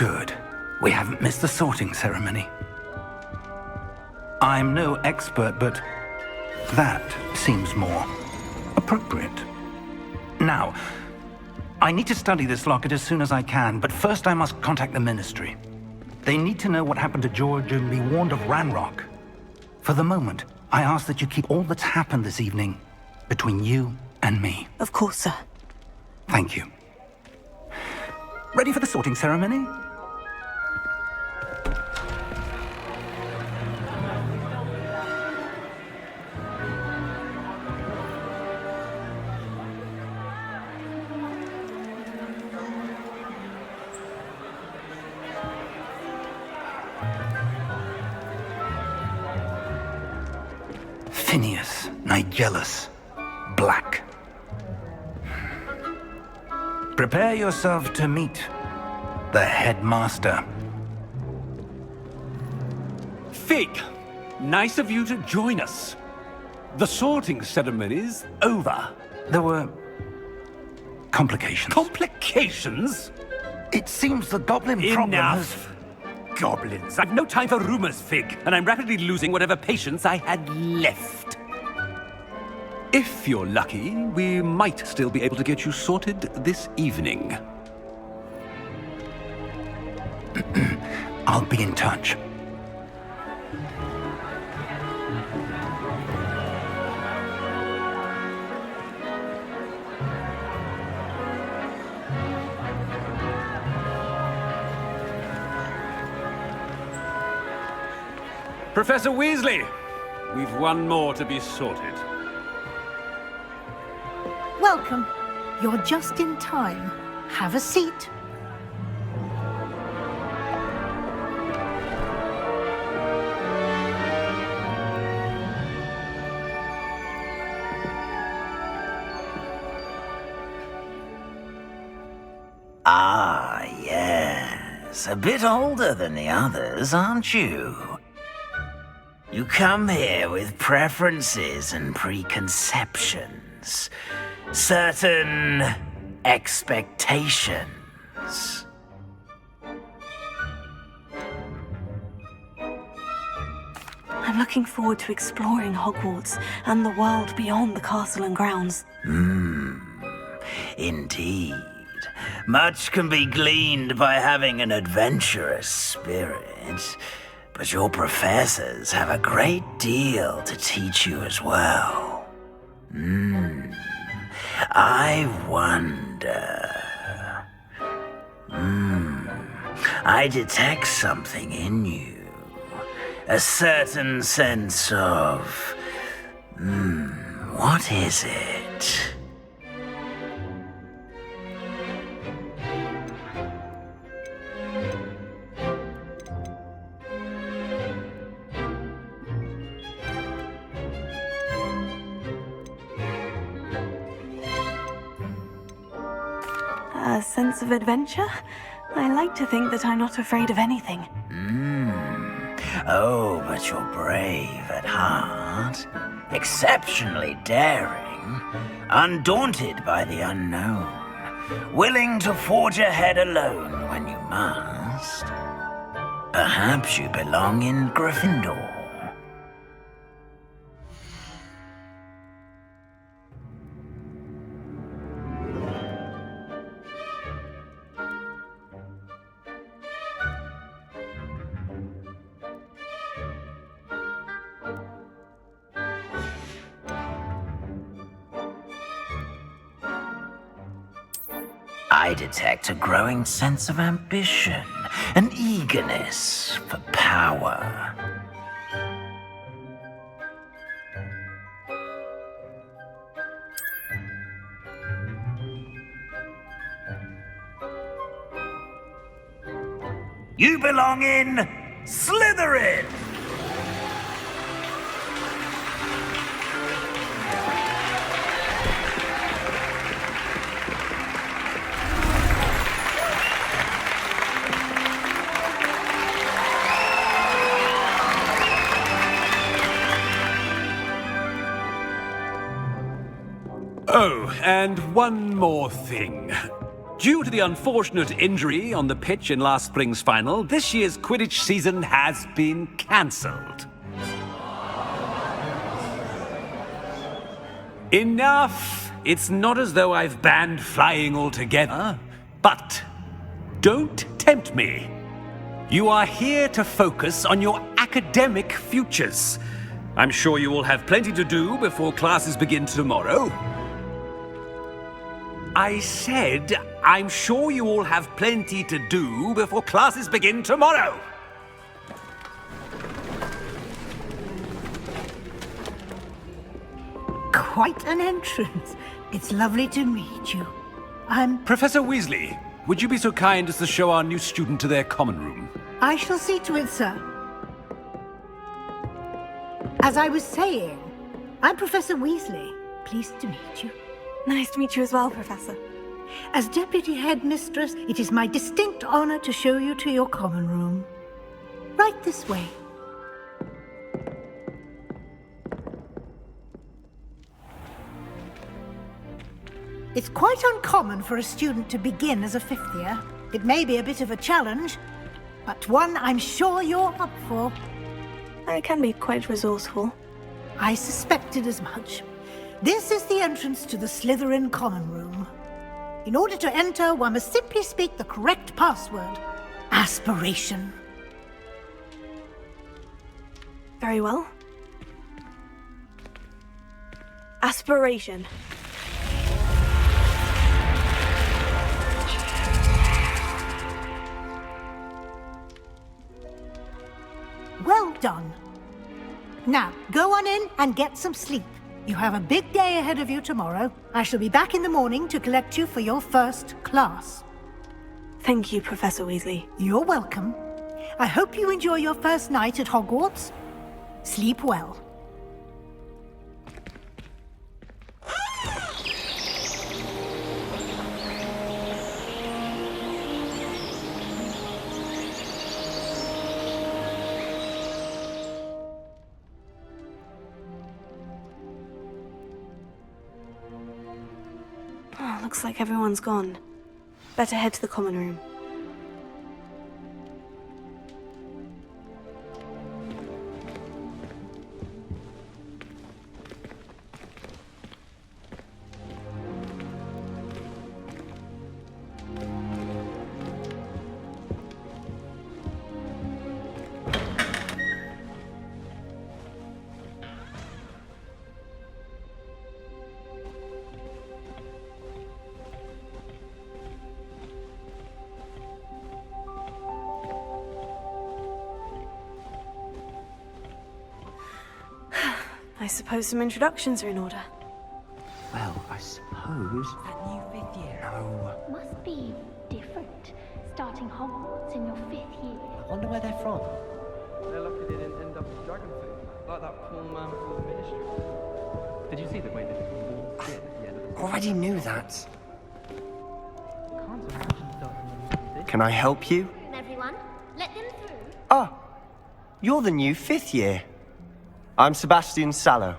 Good. We haven't missed the sorting ceremony. I'm no expert, but that seems more appropriate. Now, I need to study this locket as soon as I can, but first I must contact the Ministry. They need to know what happened to George and be warned of Ranrock. For the moment, I ask that you keep all that's happened this evening between you and me. Of course, sir. Thank you. Ready for the sorting ceremony? Phineas, Nigellus, Black. Prepare yourself to meet the headmaster. Fig, nice of you to join us. The sorting ceremony's over. There were complications. Complications? It seems the goblin problem has... Enough! Goblins. I've no time for rumors, Fig, and I'm rapidly losing whatever patience I had left. If you're lucky, we might still be able to get you sorted this evening. I'll be in touch. Professor Weasley, we've one more to be sorted. Welcome. You're just in time. Have a seat. Ah, yes. A bit older than the others, aren't you? You come here with preferences and preconceptions. Certain expectations. I'm looking forward to exploring Hogwarts and the world beyond the castle and grounds. Indeed. Much can be gleaned by having an adventurous spirit, but your professors have a great deal to teach you as well. I wonder... I detect something in you. A certain sense of... what is it? A sense of adventure? I like to think that I'm not afraid of anything. Oh, but you're brave at heart. Exceptionally daring. Undaunted by the unknown. Willing to forge ahead alone when you must. Perhaps you belong in Gryffindor. I detect a growing sense of ambition, an eagerness for power. You belong in Slytherin! Oh, and one more thing. Due to the unfortunate injury on the pitch in last spring's final, this year's Quidditch season has been cancelled. Enough! It's not as though I've banned flying altogether, but don't tempt me. You are here to focus on your academic futures. I'm sure you will have plenty to do before classes begin tomorrow. I said, I'm sure you all have plenty to do before classes begin tomorrow. Quite an entrance. It's lovely to meet you. Professor Weasley, would you be so kind as to show our new student to their common room? I shall see to it, sir. As I was saying, I'm Professor Weasley. Pleased to meet you. Nice to meet you as well, Professor. As Deputy Headmistress, it is my distinct honor to show you to your common room. Right this way. It's quite uncommon for a student to begin as a fifth year. It may be a bit of a challenge, but one I'm sure you're up for. I can be quite resourceful. I suspected as much. This is the entrance to the Slytherin common room. In order to enter, one must simply speak the correct password. Aspiration. Very well. Aspiration. Well done. Now, go on in and get some sleep. You have a big day ahead of you tomorrow. I shall be back in the morning to collect you for your first class. Thank you, Professor Weasley. You're welcome. I hope you enjoy your first night at Hogwarts. Sleep well. Oh, looks like everyone's gone. Better head to the common room. I suppose some introductions are in order. Well, I suppose... That new fifth year. No. Must be different, starting Hogwarts in your 5th year. I wonder where they're from. They're lucky they didn't end up as dragon food, like that poor man from the ministry. Did you see the way that he walked in at the end of the Already knew that. Can't imagine starting this. Can I help you? Everyone, let them through. Oh, you're the new 5th year. I'm Sebastian Sallow.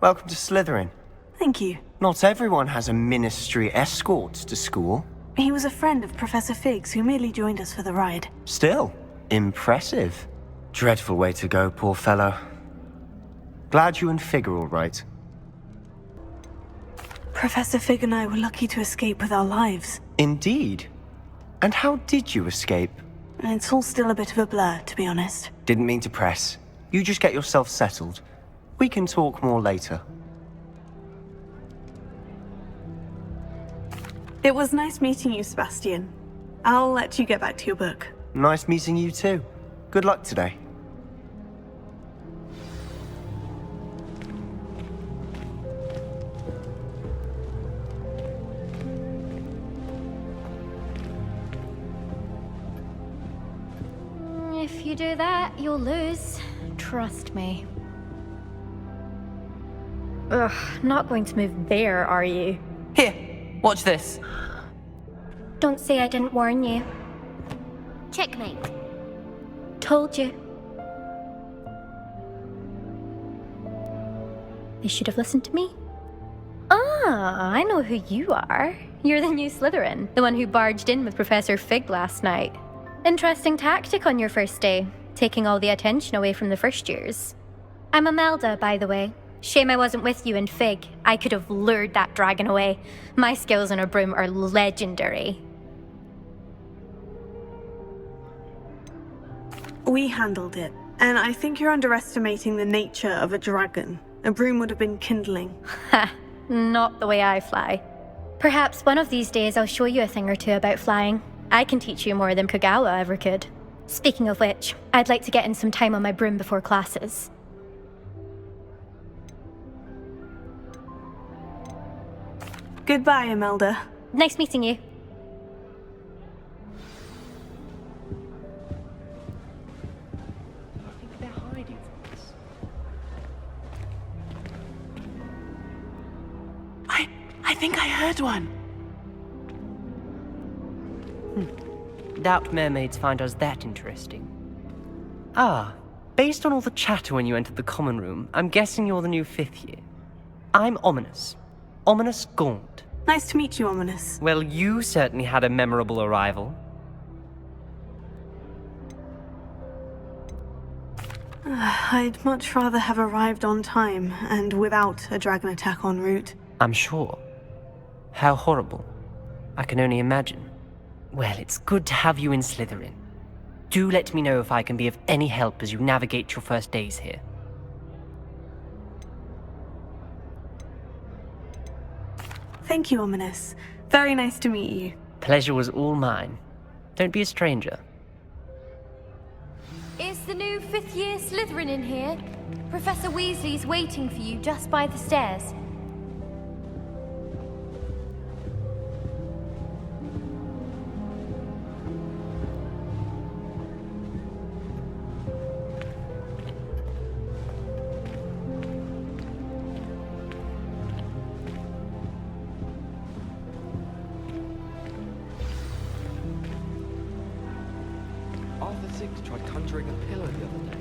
Welcome to Slytherin. Thank you. Not everyone has a ministry escort to school. He was a friend of Professor Fig's who merely joined us for the ride. Still, impressive. Dreadful way to go, poor fellow. Glad you and Fig are all right. Professor Fig and I were lucky to escape with our lives. Indeed. And how did you escape? It's all still a bit of a blur, to be honest. Didn't mean to press. You just get yourself settled. We can talk more later. It was nice meeting you, Sebastian. I'll let you get back to your book. Nice meeting you too. Good luck today. If you do that, you'll lose. Trust me. Ugh, not going to move there, are you? Here, watch this. Don't say I didn't warn you. Checkmate. Told you. They should have listened to me. Ah, I know who you are. You're the new Slytherin, the one who barged in with Professor Fig last night. Interesting tactic on your first day, taking all the attention away from the first years. I'm Imelda, by the way. Shame I wasn't with you in Fig. I could have lured that dragon away. My skills on a broom are legendary. We handled it, and I think you're underestimating the nature of a dragon. A broom would have been kindling. Ha, not the way I fly. Perhaps one of these days I'll show you a thing or two about flying. I can teach you more than Kagawa ever could. Speaking of which, I'd like to get in some time on my broom before classes. Goodbye, Imelda. Nice meeting you. I think they're hiding from us. I think I heard one. Doubt mermaids find us that interesting. Ah, based on all the chatter when you entered the common room, I'm guessing you're the new 5th year. I'm Ominous. Ominous Gaunt. Nice to meet you, Ominous. Well, you certainly had a memorable arrival. I'd much rather have arrived on time and without a dragon attack en route. I'm sure. How horrible. I can only imagine. Well, it's good to have you in Slytherin. Do let me know if I can be of any help as you navigate your first days here. Thank you, Ominous. Very nice to meet you. Pleasure was all mine. Don't be a stranger. Is the new 5th year Slytherin in here? Professor Weasley's waiting for you just by the stairs. Tried conjuring a pillow the other day.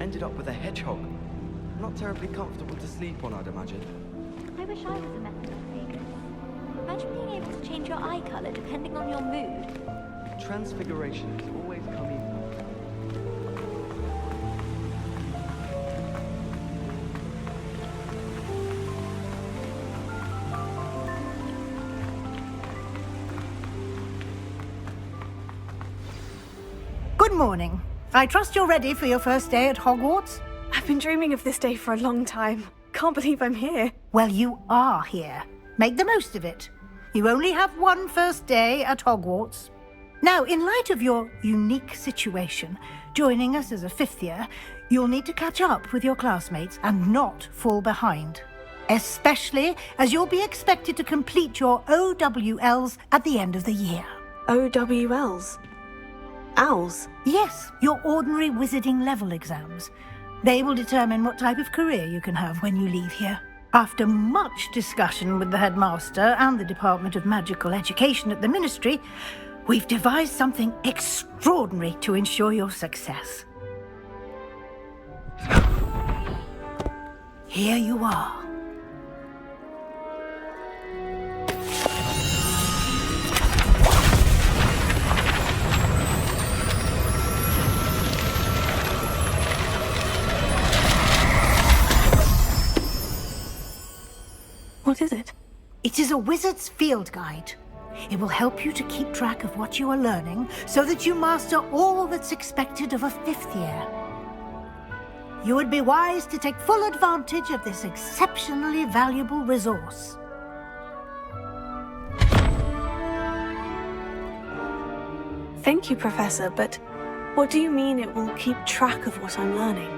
Ended up with a hedgehog. Not terribly comfortable to sleep on, I'd imagine. I wish I was a method of Vegas. Imagine being able to change your eye color depending on your mood. Transfiguration has always come easy. Good morning. I trust you're ready for your first day at Hogwarts? I've been dreaming of this day for a long time. Can't believe I'm here. Well, you are here. Make the most of it. You only have one first day at Hogwarts. Now, in light of your unique situation, joining us as a 5th year, you'll need to catch up with your classmates and not fall behind. Especially as you'll be expected to complete your OWLs at the end of the year. OWLs? Owls? Yes, your ordinary wizarding level exams. They will determine what type of career you can have when you leave here. After much discussion with the headmaster and the Department of Magical Education at the Ministry, we've devised something extraordinary to ensure your success. Here you are. What is it? It is a wizard's field guide. It will help you to keep track of what you are learning so that you master all that's expected of a 5th year. You would be wise to take full advantage of this exceptionally valuable resource. Thank you, Professor, but what do you mean it will keep track of what I'm learning?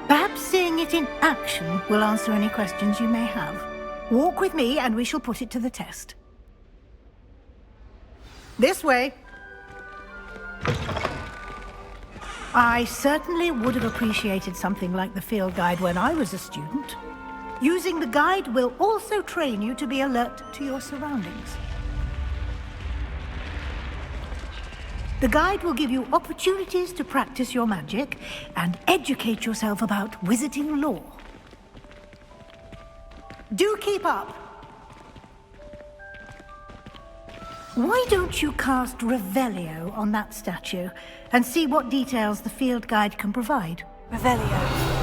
Perhaps seeing it in action will answer any questions you may have. Walk with me and we shall put it to the test. This way. I certainly would have appreciated something like the field guide when I was a student. Using the guide will also train you to be alert to your surroundings. The guide will give you opportunities to practice your magic and educate yourself about wizarding lore. Do keep up. Why don't you cast Revelio on that statue and see what details the field guide can provide? Revelio.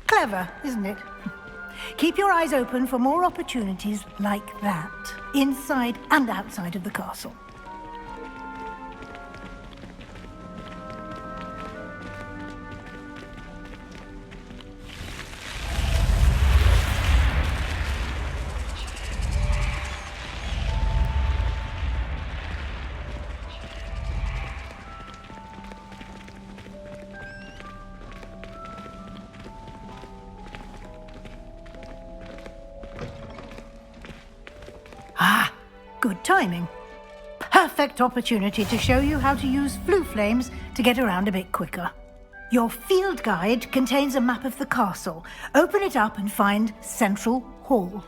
Clever, isn't it? Keep your eyes open for more opportunities like that, inside and outside of the castle. Ah, good timing. Perfect opportunity to show you how to use flue flames to get around a bit quicker. Your field guide contains a map of the castle. Open it up and find Central Hall.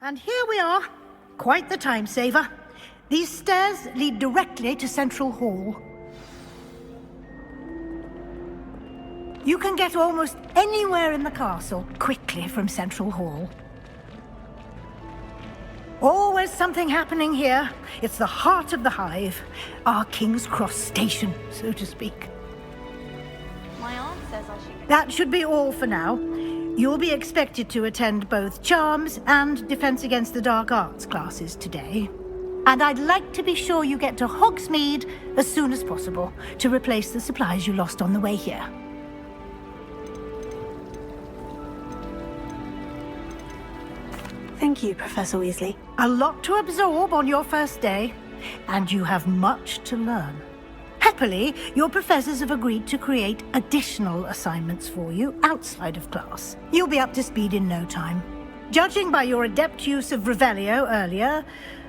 And here we are. Quite the time saver. These stairs lead directly to Central Hall. You can get almost anywhere in the castle quickly from Central Hall. Always something happening here. It's the heart of the hive. Our King's Cross station, so to speak. My aunt says I should... That should be all for now. You'll be expected to attend both Charms and Defense Against the Dark Arts classes today. And I'd like to be sure you get to Hogsmeade as soon as possible to replace the supplies you lost on the way here. Thank you, Professor Weasley. A lot to absorb on your first day, and you have much to learn. Happily, your professors have agreed to create additional assignments for you outside of class. You'll be up to speed in no time. Judging by your adept use of Revelio earlier,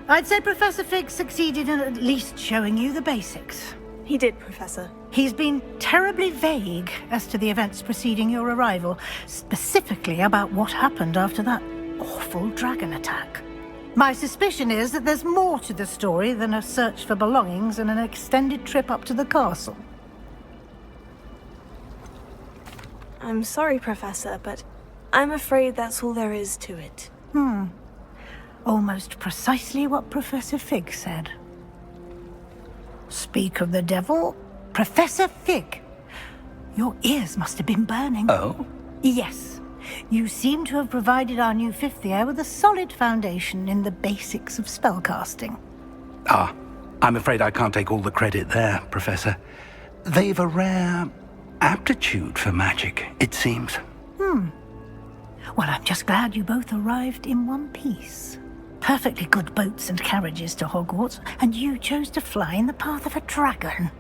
I'd say Professor Fig succeeded in at least showing you the basics. He did, Professor. He's been terribly vague as to the events preceding your arrival, specifically about what happened after that awful dragon attack. My suspicion is that there's more to the story than a search for belongings and an extended trip up to the castle. I'm sorry, Professor, but I'm afraid that's all there is to it. Almost precisely what Professor Fig said. Speak of the devil, Professor Fig. Your ears must have been burning. Oh? Yes. You seem to have provided our new fifth year with a solid foundation in the basics of spellcasting. Ah, I'm afraid I can't take all the credit there, Professor. They've a rare aptitude for magic, it seems. Well, I'm just glad you both arrived in one piece. Perfectly good boats and carriages to Hogwarts, and you chose to fly in the path of a dragon.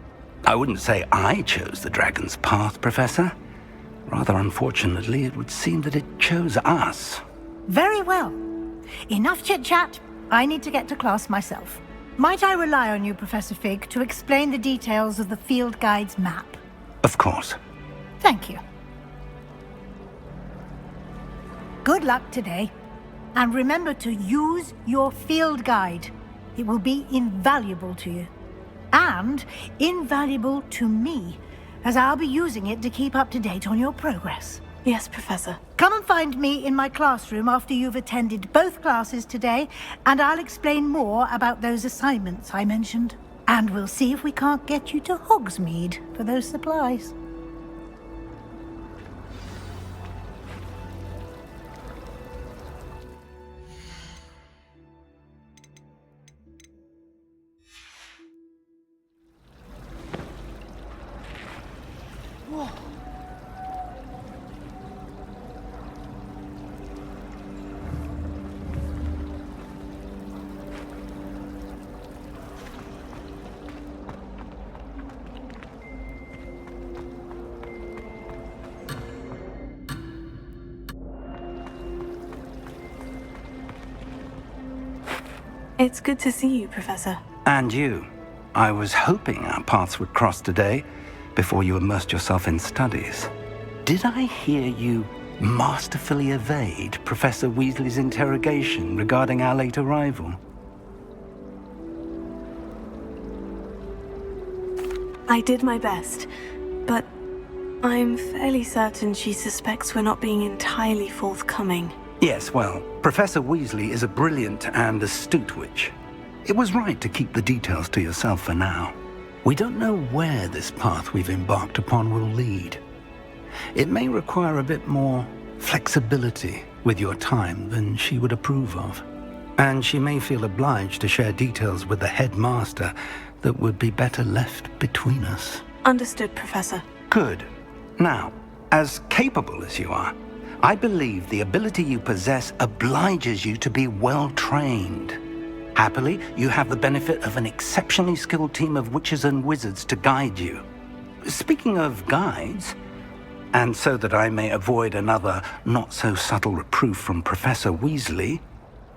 I wouldn't say I chose the dragon's path, Professor. Rather unfortunately, it would seem that it chose us. Very well. Enough chit-chat. I need to get to class myself. Might I rely on you, Professor Fig, to explain the details of the field guide's map? Of course. Thank you. Good luck today. And remember to use your field guide. It will be invaluable to you. And invaluable to me, as I'll be using it to keep up to date on your progress. Yes, Professor. Come and find me in my classroom after you've attended both classes today, and I'll explain more about those assignments I mentioned. And we'll see if we can't get you to Hogsmeade for those supplies. It's good to see you, Professor. And you. I was hoping our paths would cross today, before you immersed yourself in studies. Did I hear you masterfully evade Professor Weasley's interrogation regarding our late arrival? I did my best, but I'm fairly certain she suspects we're not being entirely forthcoming. Yes, well, Professor Weasley is a brilliant and astute witch. It was right to keep the details to yourself for now. We don't know where this path we've embarked upon will lead. It may require a bit more flexibility with your time than she would approve of. And she may feel obliged to share details with the headmaster that would be better left between us. Understood, Professor. Good. Now, as capable as you are, I believe the ability you possess obliges you to be well-trained. Happily, you have the benefit of an exceptionally skilled team of witches and wizards to guide you. Speaking of guides, and so that I may avoid another not-so-subtle reproof from Professor Weasley,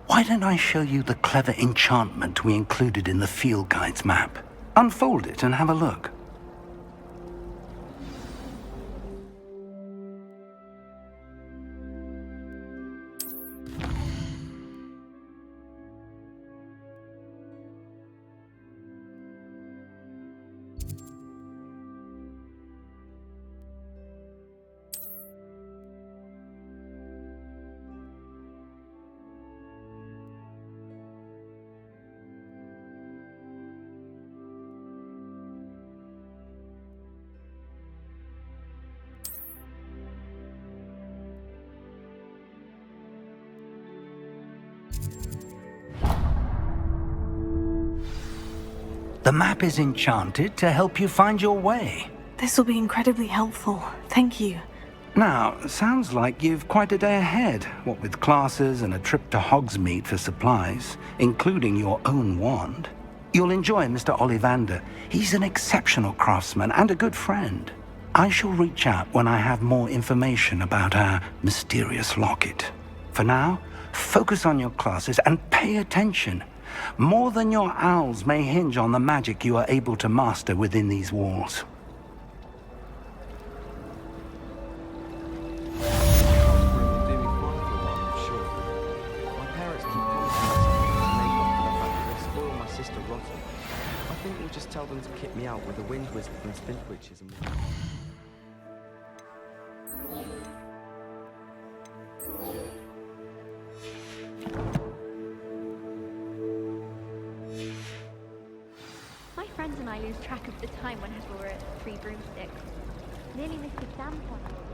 why don't I show you the clever enchantment we included in the field guide's map? Unfold it and have a look. The map is enchanted to help you find your way. This will be incredibly helpful. Thank you. Now, sounds like you've quite a day ahead, what with classes and a trip to Hogsmeade for supplies, including your own wand. You'll enjoy Mr. Ollivander. He's an exceptional craftsman and a good friend. I shall reach out when I have more information about our mysterious locket. For now, focus on your classes and pay attention. More than your owls may hinge on the magic you are able to master within these walls. Tell them to kick me out with the wind wizard and spin witches and more. My friends and I lose track of the time whenever we're at Three Broomsticks. Nearly missed exam points.